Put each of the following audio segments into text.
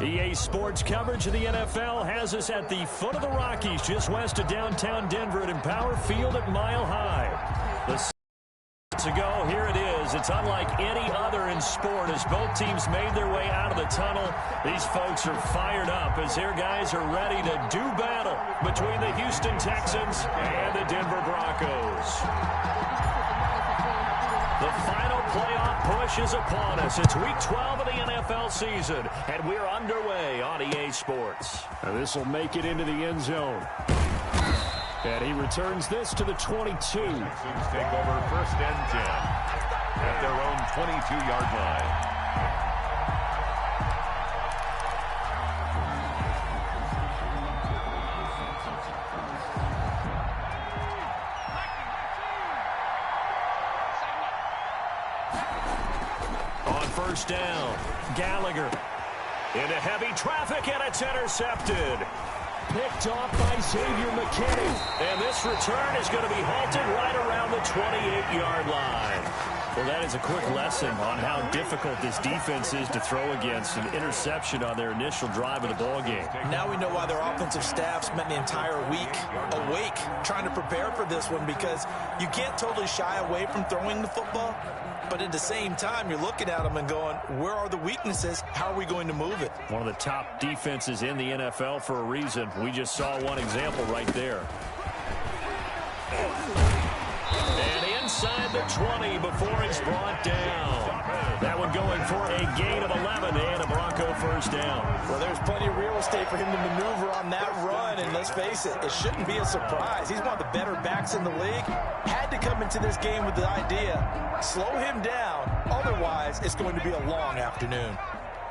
EA Sports coverage of the NFL has us at the foot of the Rockies, just west of downtown Denver at Empower Field at Mile High. To go, here it is. It's unlike any other in sport as both teams made their way out of the tunnel. These folks are fired up as their guys are ready to do battle between the Houston Texans and the Denver Broncos. The final playoff push is upon us. It's Week 12 of the NFL season, and we're underway on EA Sports. And this will make it into the end zone. And he returns this to the 22. Texans take over 1st and 10 at their own 22-yard line. On 1st down, Gallagher into heavy traffic, and it's intercepted. Picked off by Xavier McKinney. And this return is going to be halted right around the 28-yard line. Well, that is a quick lesson on how difficult this defense is to throw against. An interception on their initial drive of the ballgame. Now we know why their offensive staff spent the entire week awake trying to prepare for this one, because you can't totally shy away from throwing the football. But at the same time, you're looking at them and going, where are the weaknesses? How are we going to move it? One of the top defenses in the NFL for a reason. We just saw one example right there. And inside the 20 before it's brought down. That one going for a gain of 11 and a Bronco 1st down. Well, there's plenty of real estate for him to maneuver on that run, and let's face it, it shouldn't be a surprise. He's one of the better backs in the league. Had to come into this game with the idea, slow him down, otherwise it's going to be a long afternoon.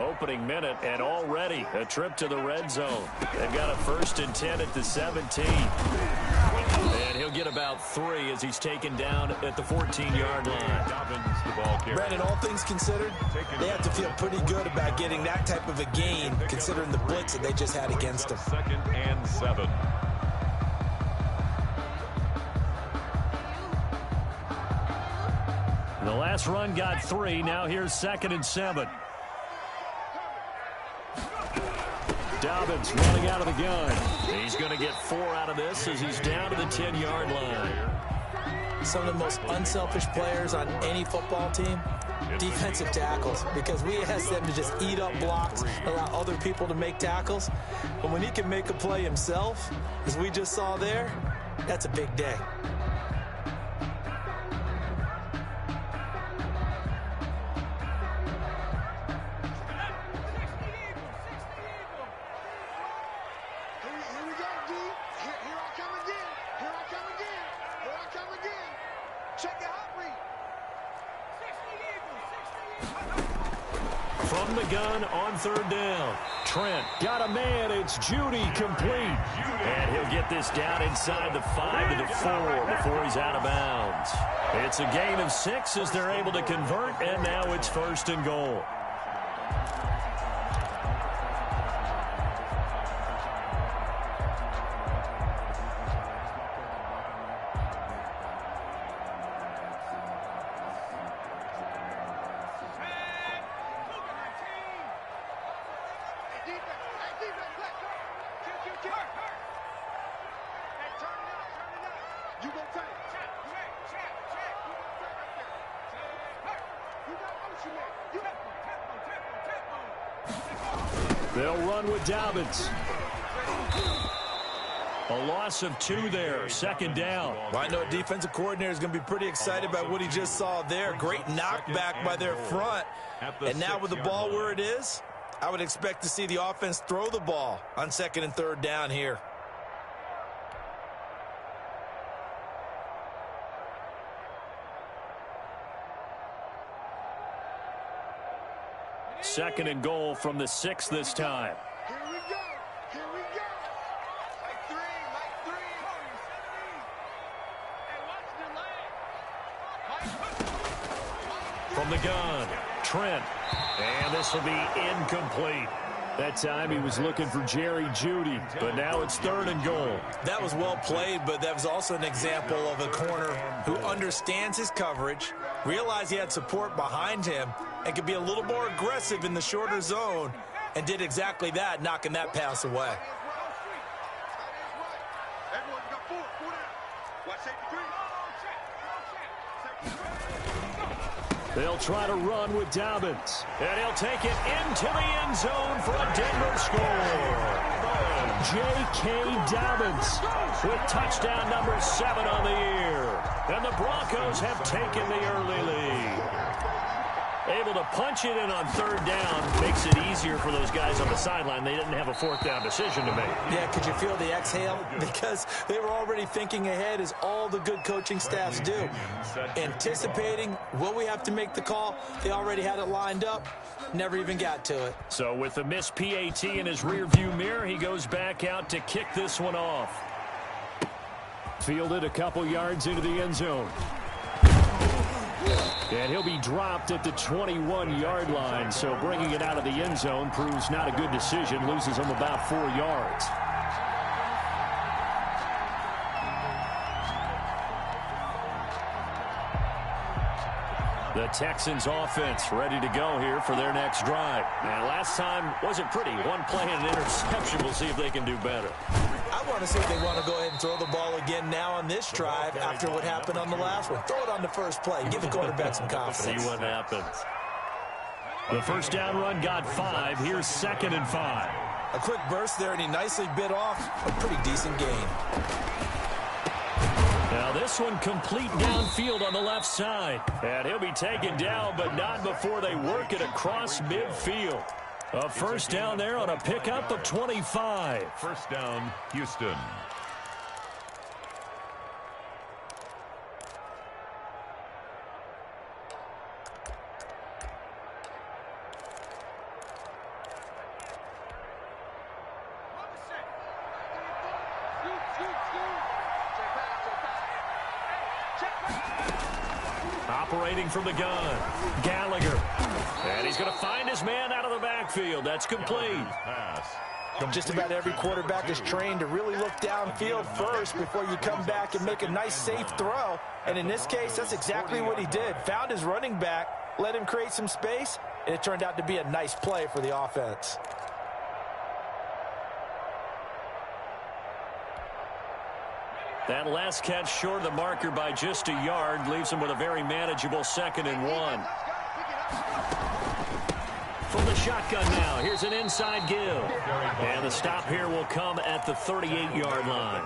Opening minute, and already a trip to the red zone. They've got a 1st and 10 at the 17. And he'll get about 3 as he's taken down at the 14-yard line. Brandon, all things considered, they have to feel pretty good about getting that type of a gain, considering the blitz that they just had against them. 2nd and 7. The last run got 3. Now here's 2nd and 7. Dobbins running out of the gun. He's going to get 4 out of this as he's down to the 10-yard line. Some of the most unselfish players on any football team, defensive tackles, because we ask them to just eat up blocks, allow other people to make tackles. But when he can make a play himself, as we just saw there, that's a big day. From the gun on 3rd down. Trent got a man. It's Judy complete. And he'll get this down inside the 5 to the 4 before he's out of bounds. It's a gain of 6 as they're able to convert, and now it's 1st and goal. They'll run with Dobbins. A loss of 2 there. 2nd down. Well, I know a defensive coordinator is going to be pretty excited about what he just saw there. Great knockback by their front. And now with the ball where it is, I would expect to see the offense throw the ball on 2nd and 3rd down here. Second and goal from the 6 this time. Here we go. Here we go. Mike 3. From the gun, Trent. And this will be incomplete. That time he was looking for Jerry Jeudy, but now it's 3rd and goal. That was well played, but that was also an example of a corner who understands his coverage, realized he had support behind him, and could be a little more aggressive in the shorter zone and did exactly that, knocking that pass away. They'll try to run with Dobbins. And he'll take it into the end zone for a Denver score. J.K. Dobbins with touchdown number 7 on the year. And the Broncos have taken the early lead. Able to punch it in on 3rd down makes it easier for those guys on the sideline. They didn't have a 4th down decision to make. Yeah, could you feel the exhale? Because they were already thinking ahead, as all the good coaching staffs do. Anticipating, will we have to make the call? They already had it lined up. Never even got to it. So with the missed PAT in his rearview mirror, he goes back out to kick this one off. Fielded a couple yards into the end zone. And he'll be dropped at the 21-yard line, so bringing it out of the end zone proves not a good decision. Loses him about 4 yards. The Texans offense ready to go here for their next drive. And last time wasn't pretty. One play and an interception. We'll see if they can do better. I want to see if they want to go ahead and throw the ball again now on this drive after what happened on the last one. Throw it on the first play. Give the quarterback some confidence. See what happens. The first down run got 5. Here's 2nd and 5. A quick burst there, and he nicely bit off a pretty decent gain. Now this one complete downfield on the left side. And he'll be taken down, but not before they work it across midfield. A first down there on a pickup of 25. First down, Houston. Operating from the gun, Gallagher. And he's going to find his man out of the backfield. That's complete. Just about every quarterback is trained to really look downfield first before you come back and make a nice, safe throw. And in this case, that's exactly what he did. Found his running back, let him create some space, and it turned out to be a nice play for the offense. That last catch short of the marker by just a yard leaves him with a very manageable 2nd and 1. From the shotgun now, here's an inside give. And the stop here will come at the 38-yard line.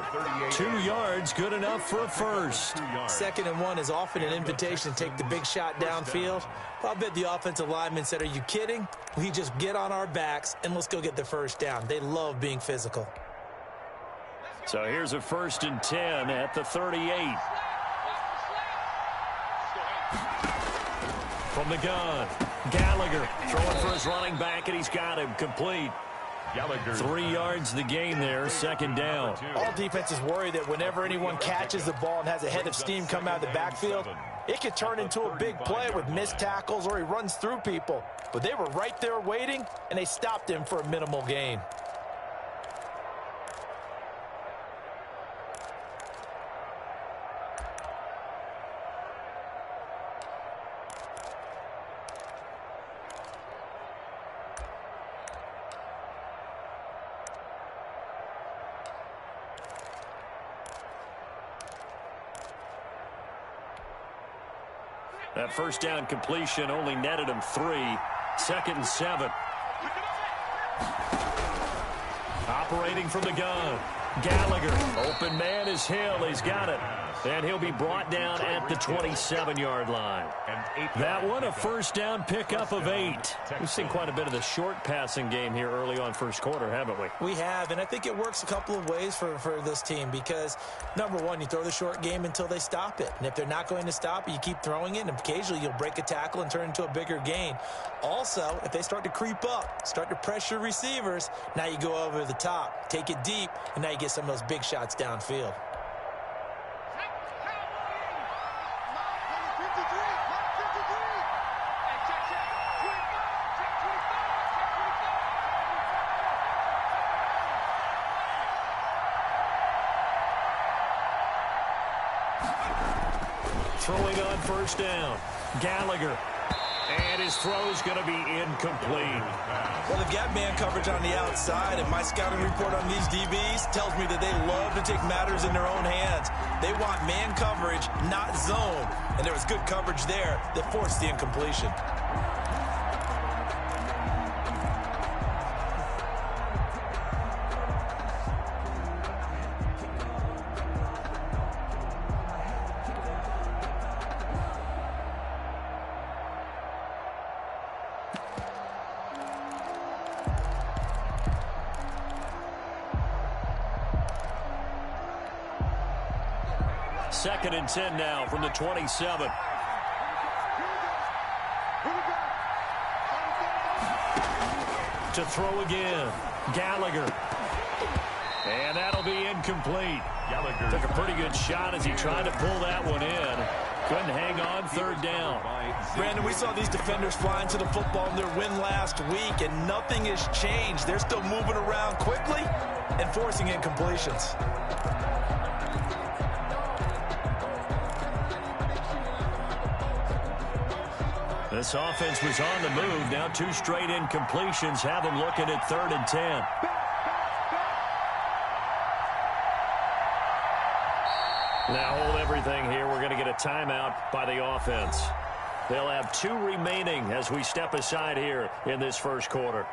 2 yards, good enough for a first. 2nd and 1 is often an invitation to take the big shot downfield. I'll bet the offensive lineman said, are you kidding? We just get on our backs and let's go get the first down. They love being physical. So here's a 1st and 10 at the 38. From the gun, Gallagher throwing for his running back, and he's got him complete. Gallagher. 3 yards the gain there, 2nd down. All defenses worry that whenever anyone catches the ball and has a head of steam come out of the backfield, it could turn into a big play with missed tackles or he runs through people. But they were right there waiting, and they stopped him for a minimal gain. That first down completion only netted him 3. 2nd and 7. Operating from the gun, Gallagher. Open man is Hill. He's got it. And he'll be brought down at the 27-yard line. That one, a first down pickup of 8. We've seen quite a bit of the short passing game here early on first quarter, haven't we? We have, and I think it works a couple of ways for this team because, number one, you throw the short game until they stop it. And if they're not going to stop it, you keep throwing it, and occasionally you'll break a tackle and turn into a bigger gain. Also, if they start to creep up, start to pressure receivers, now you go over the top, take it deep, and now you get some of those big shots downfield. Throwing on first down, Gallagher. And his throw's going to be incomplete. Well, they've got man coverage on the outside, and my scouting report on these DBs tells me that they love to take matters in their own hands. They want man coverage, not zone. And there was good coverage there that forced the incompletion. Second and 10 now from the 27. To throw again. Gallagher. And that'll be incomplete. Gallagher took a pretty good shot as he tried to pull that one in. Couldn't hang on, third down. Brandon, we saw these defenders flying to the football in their win last week, and nothing has changed. They're still moving around quickly and forcing incompletions. This offense was on the move. Now 2 straight incompletions have them looking at 3rd and 10. Now hold everything here. We're going to get a timeout by the offense. They'll have 2 remaining as we step aside here in this first quarter.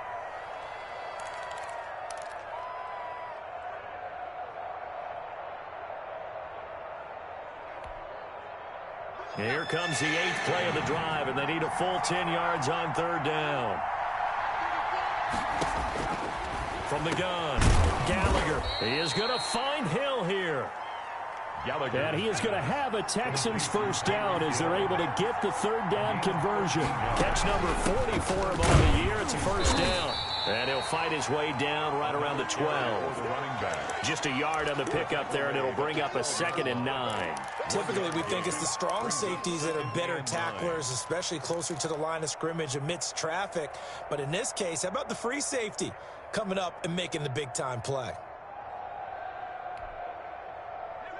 Here comes the 8th play of the drive, and they need a full 10 yards on 3rd down. From the gun, Gallagher. He is going to find Hill here. Gallagher. And he is going to have a Texans first down as they're able to get the 3rd down conversion. Catch number 40 for him on the year. It's a first down. And he'll fight his way down right around the 12. Just a yard on the pickup there, and it'll bring up a 2nd and 9. Typically, we think it's the strong safeties that are better tacklers, especially closer to the line of scrimmage amidst traffic. But in this case, how about the free safety coming up and making the big-time play?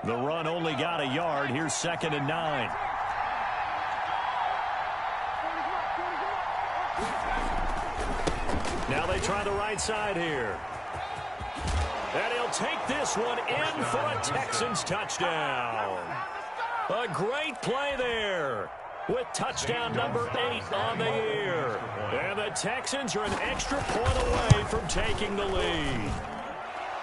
The run only got a yard. Here's 2nd and 9. Now they try the right side here. And he'll take this one in for a Texans touchdown. A great play there with touchdown number 8 on the year. And the Texans are an extra point away from taking the lead.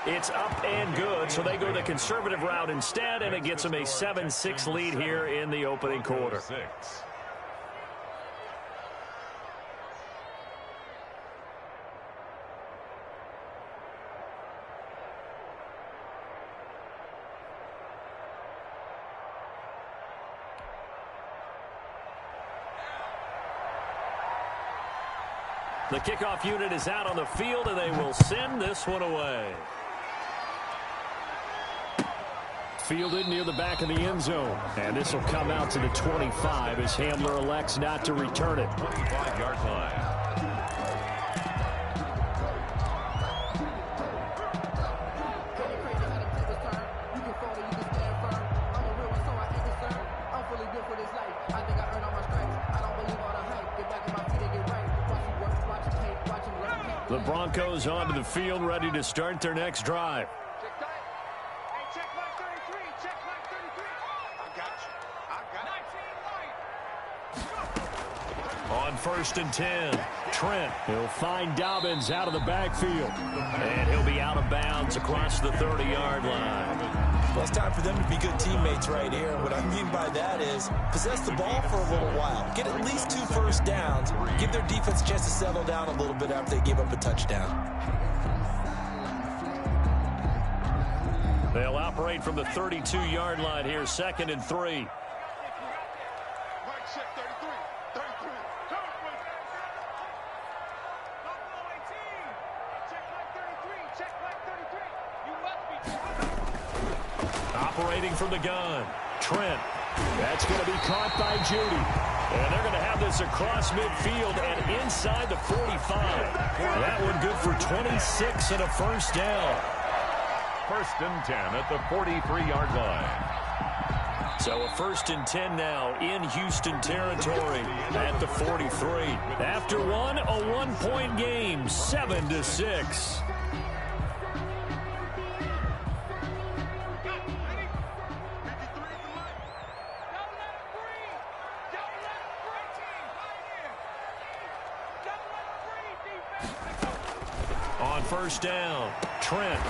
It's up and good, so they go the conservative route instead, and it gets them a 7-6 lead here in the opening quarter. The kickoff unit is out on the field, and they will send this one away. Fielded near the back of the end zone. And this will come out to the 25 as Hamler elects not to return it. 25-yard line. The Broncos onto the field, ready to start their next drive. On 1st and 10, Trent. He'll find Dobbins out of the backfield. And he'll be out of bounds across the 30-yard line. Well, it's time for them to be good teammates right here. And what I mean by that is possess the ball for a little while. Get at least 2 first downs. Give their defense a chance to settle down a little bit after they give up a touchdown. They'll operate from the 32-yard line here, 2nd and 3. Operating from the gun, Trent. That's going to be caught by Judy. And they're going to have this across midfield and inside the 45. That one good for 26 and a first down. 1st and 10 at the 43-yard line. So a 1st and 10 now in Houston territory at the 43. After one, a one-point game, 7-6. On 1st down, Trent.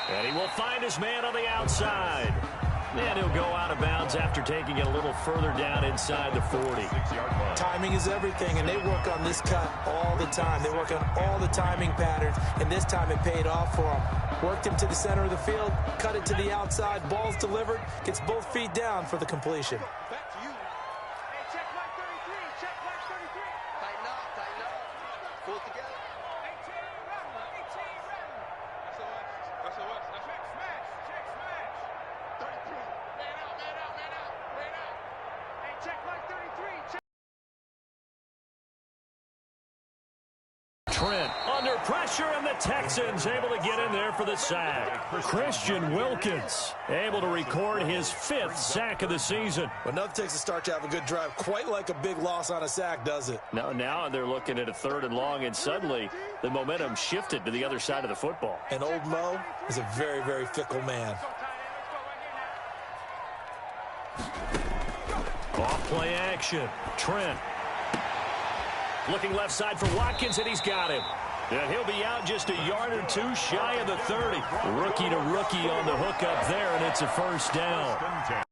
And he will find his man on the outside. And he'll go out of bounds after taking it a little further down inside the 40. Timing is everything, and they work on this cut all the time. They work on all the timing patterns, and this time it paid off for him. Worked him to the center of the field, cut it to the outside, ball's delivered, gets both feet down for the completion. Back to you. Hey, check mark 33. Check mark 33. Tighten up, tighten up. Pull it together. 18 run, 18 run. That's a what? That's check smash, check smash. 33. Man out, man out, man out, man out. Hey, check mark 33. Check. Trent under pressure, and the Texans able to get in there for the sack. Christian Wilkins able to record his 5th sack of the season. But nothing takes a start to have a good drive, quite like a big loss on a sack, does it? Now they're looking at a 3rd and long, and suddenly the momentum shifted to the other side of the football. And old Mo is a very, very fickle man. Off play action. Trent. Looking left side for Watkins, and he's got him. And he'll be out just a yard or two shy of the 30. Rookie to rookie on the hook up there, and it's a 1st down.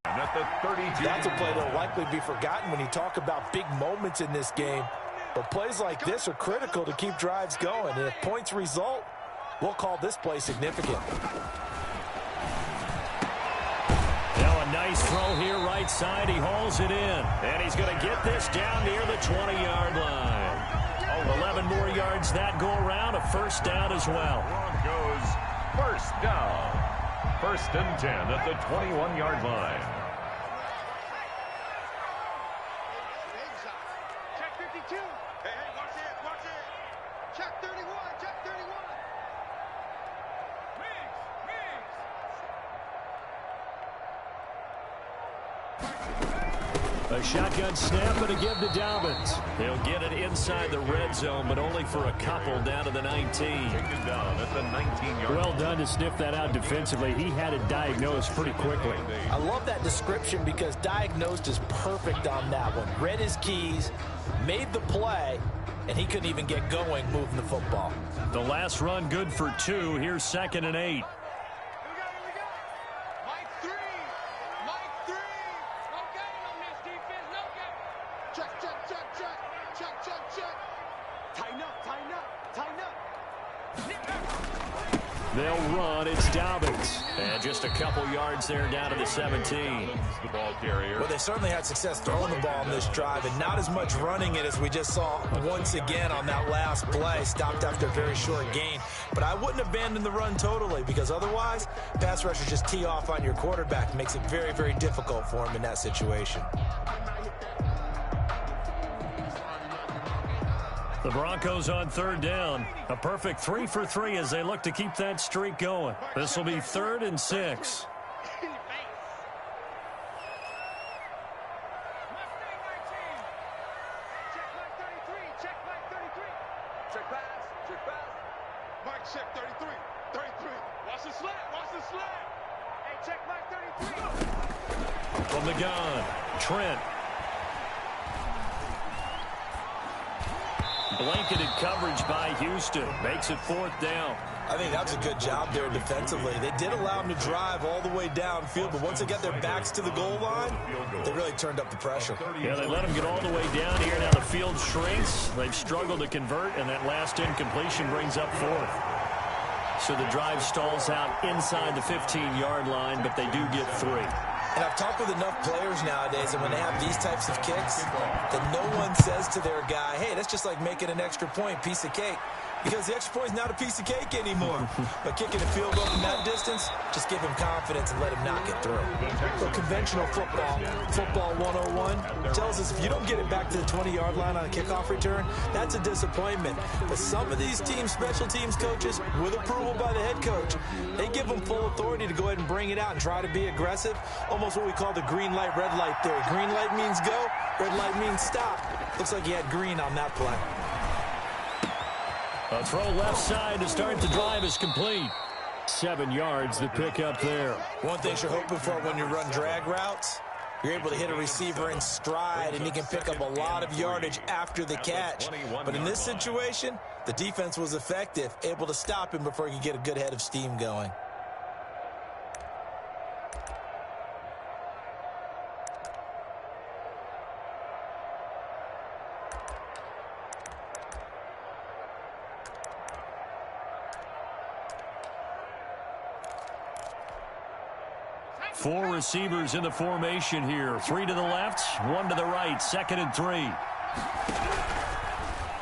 At the 32. That's a play that'll likely be forgotten when you talk about big moments in this game. But plays like this are critical to keep drives going. And if points result, we'll call this play significant. Now a nice throw here right side. He hauls it in. And he's going to get this down near the 20-yard line. 11 more yards that go around. A 1st down as well. Broncos 1st down. 1st and 10 at the 21-yard line. Check 52. Hey, watch it, watch it. Check 31, check 31. A shotgun snap and a give to Dobbins. He'll get it inside the red zone, but only for a couple down to the 19. Taken down at the 19-yard. Well done to sniff that out defensively. He had it diagnosed pretty quickly. I love that description because diagnosed is perfect on that one. Read his keys, made the play, and he couldn't even get going moving the football. The last run good for 2. Here's 2nd and 8. They'll run. It's Dobbins. And just a couple yards there down to the 17. The ball carrier. Well, they certainly had success throwing the ball on this drive, and not as much running it as we just saw once again on that last play. Stopped after a very short gain. But I wouldn't abandon the run totally, because otherwise, pass rushers just tee off on your quarterback. It makes it very, very difficult for him in that situation. The Broncos on 3rd down. A perfect 3 for 3 as they look to keep that streak going. This will be 3rd and 6. Mike, check 33. 33. Watch the slant. Watch the slant. Hey, check Mike 33. From the gun, Trent. Blanketed coverage by Houston. Makes it 4th down. I think that's a good job there defensively. They did allow him to drive all the way downfield, but once they got their backs to the goal line, they really turned up the pressure. Yeah, they let him get all the way down here. Now the field shrinks. They've struggled to convert, and that last incompletion brings up 4th. So the drive stalls out inside the 15-yard line, but they do get 3. And I've talked with enough players nowadays, and when they have these types of kicks, that no one says to their guy, hey, that's just like making an extra point, piece of cake. because the extra point is not a piece of cake anymore. But kicking a field goal from that distance, just give him confidence and let him knock it through. So conventional football 101, tells us if you don't get it back to the 20-yard line on a kickoff return, that's a disappointment. But some of these special teams coaches, with approval by the head coach, they give them full authority to go ahead and bring it out and try to be aggressive, almost what we call the green light, red light theory. Green light means go, red light means stop. Looks like he had green on that play. A throw left side to start the drive is complete. 7 yards the pick up there. One thing you're hoping for when you run drag routes, you're able to hit a receiver in stride, and he can pick up a lot of yardage after the catch. But in this situation, the defense was effective, able to stop him before he could get a good head of steam going. Four receivers in the formation here. 3 to the left, 1 to the right. 2nd and 3.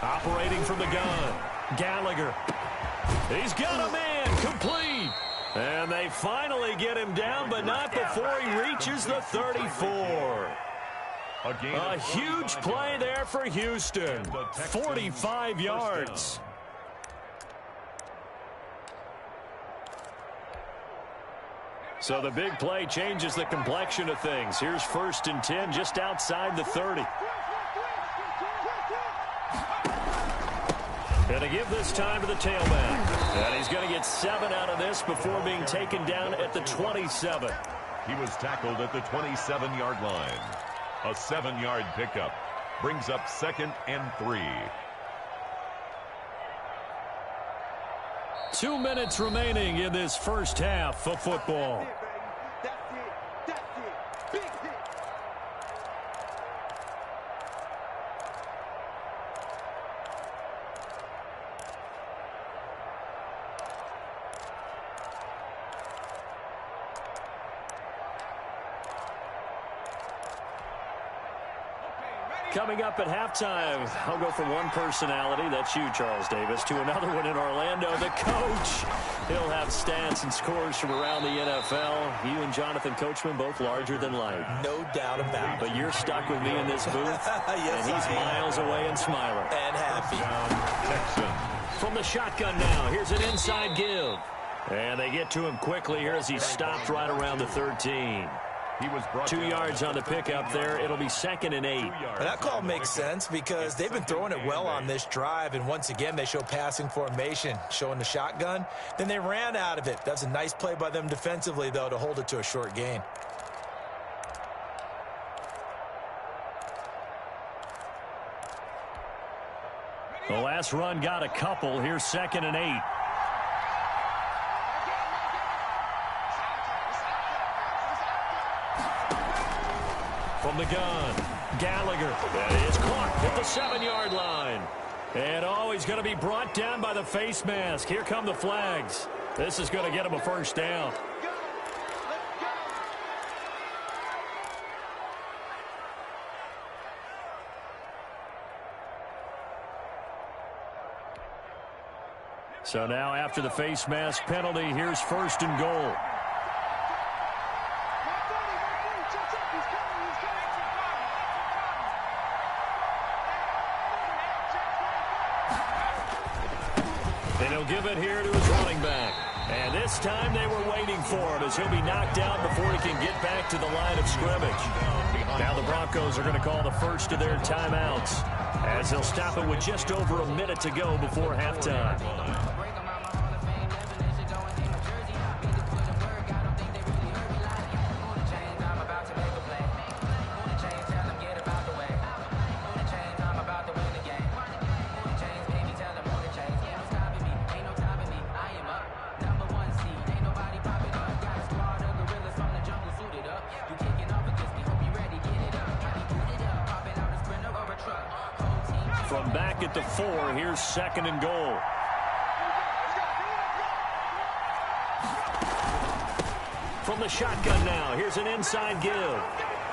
Operating from the gun. Gallagher. He's got a man. Complete. And they finally get him down, but not before he reaches the 34. A huge play there for Houston. 45 yards. So the big play changes the complexion of things. Here's 1st and 10 just outside the 30. And to give this time to the tailback. And he's going to get 7 out of this before being taken down at the 27. He was tackled at the 27-yard line. A 7-yard pickup brings up 2nd and 3. 2 minutes remaining in this first half of football. Coming up at halftime, I'll go from one personality, that's you, Charles Davis, to another one in Orlando, the coach. He'll have stats and scores from around the NFL. You and Jonathan Coachman both larger than life. No doubt about it. But you're stuck with me in this booth, yes, and he's miles away and smiling. And happy. From the shotgun now, here's an inside give. And they get to him quickly here as he stopped right around the 13. He was 2 yards on the pickup there. It'll be 2nd and 8. And that call makes sense because they've been throwing it well on this drive, and once again they show passing formation, showing the shotgun. Then they ran out of it. That's a nice play by them defensively, though, to hold it to a short gain. The last run got a couple. Here's 2nd and 8. From the gun, Gallagher. That is caught at the 7-yard line. And he's going to be brought down by the face mask. Here come the flags. This is going to get him a first down. So now after the face mask penalty, here's 1st and goal. And he'll give it here to his running back. And this time they were waiting for him as he'll be knocked down before he can get back to the line of scrimmage. Now the Broncos are going to call the first of their timeouts as they'll stop it with just over a minute to go before halftime. From back at the 4, here's 2nd and goal. From the shotgun now, here's an inside give.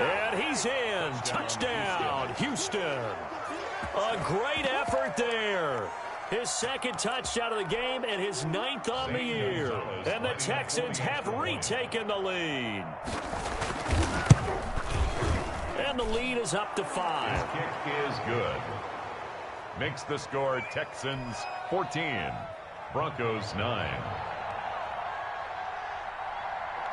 And he's in. Touchdown, Houston. A great effort there. His second touchdown of the game and his 9th on the year. And the Texans have retaken the lead. And the lead is up to 5. His kick is good. Makes the score Texans 14, Broncos 9.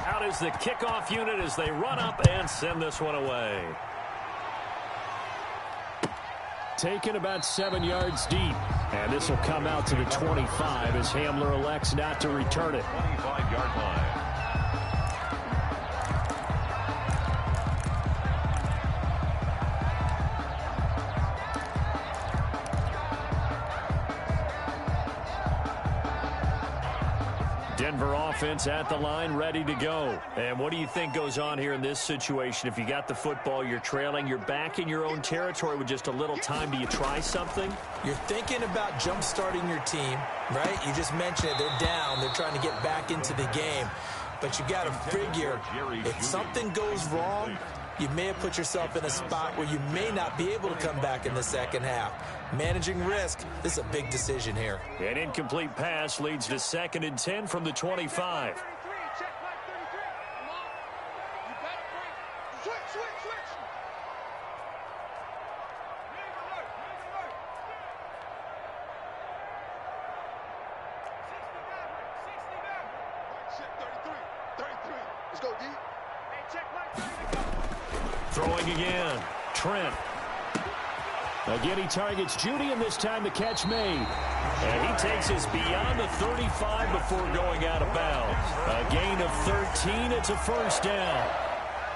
Out is the kickoff unit as they run up and send this one away. Taken about 7 yards deep. And this will come out to the 25 as Hamler elects not to return it. 25-yard line. Denver offense at the line, ready to go. And what do you think goes on here in this situation? If you got the football, you're trailing, you're back in your own territory with just a little time. Do you try something? You're thinking about jump-starting your team, right? You just mentioned it. They're down. They're trying to get back into the game. But you got to figure, if something goes wrong, you may have put yourself in a spot where you may not be able to come back in the second half. Managing risk, this is a big decision here. An incomplete pass leads to 2nd and 10 from the 25. Throwing again. Trent. Again, he targets Judy, and this time the catch made. And he takes us beyond the 35 before going out of bounds. A gain of 13. It's a first down.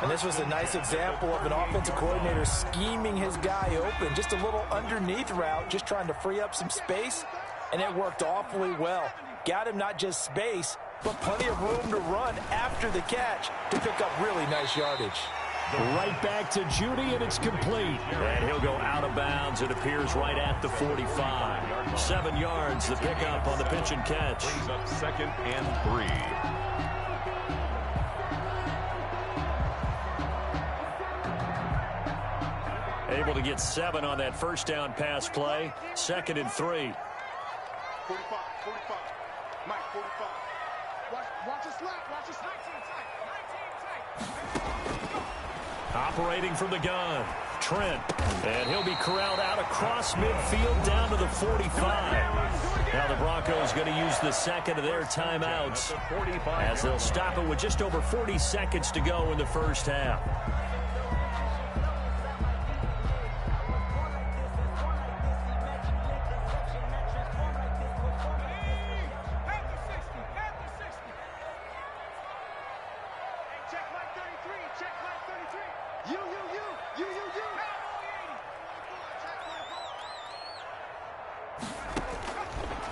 And this was a nice example of an offensive coordinator scheming his guy open. Just a little underneath route, just trying to free up some space. And it worked awfully well. Got him not just space, but plenty of room to run after the catch to pick up really nice yardage. Right back to Judy, and it's complete. And he'll go out of bounds. It appears right at the 45. 7 yards, the pickup on the pitch and catch. Brings up 2nd and 3. Able to get 7 on that first down pass play. 2nd and 3. 45. Mike, 45. Watch the slap. Watch the slap. 19 tight. Operating from the gun, Trent. And he'll be corralled out across midfield down to the 45. Now the Broncos going to use the second of their timeouts as they'll stop it with just over 40 seconds to go in the first half.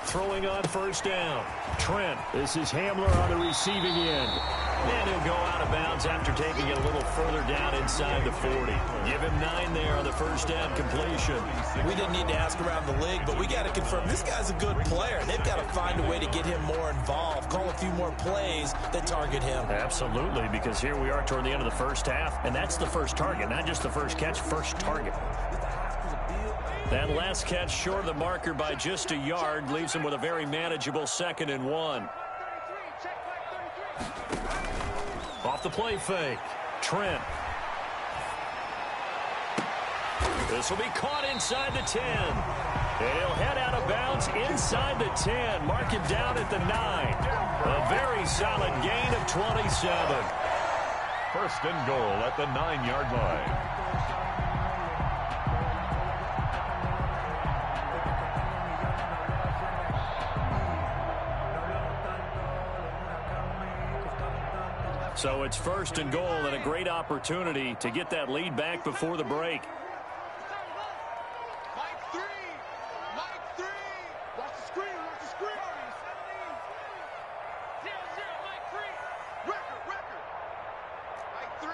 Throwing on first down. Trent. This is Hamler on the receiving end. And he'll go out of bounds after taking it a little further down inside the 40. Give him 9 there on the first down completion. We didn't need to ask around the league, but we got to confirm this guy's a good player. They've got to find a way to get him more involved, call a few more plays that target him. Absolutely, because here we are toward the end of the first half, and that's the first target, not just the first catch, first target. That last catch short of the marker by just a yard leaves him with a very manageable 2nd and 1. Off the play fake. Trent. This will be caught inside the 10. And he'll head out of bounds inside the 10. Mark him down at the 9. A very solid gain of 27. 1st and goal at the 9-yard line. So it's 1st and goal and a great opportunity to get that lead back before the break. Mike 3. Watch the screen. Mike 3. Record. Mike 3.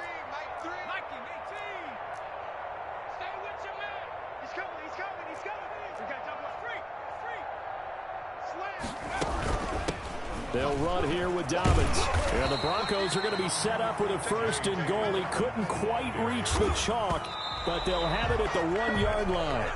Mikey, 18. Stay with your man. He's coming. We got double free. Slam. They'll run here with Dobbins. And the Broncos are going to be set up with a 1st and goal. He couldn't quite reach the chalk, but they'll have it at the 1-yard line.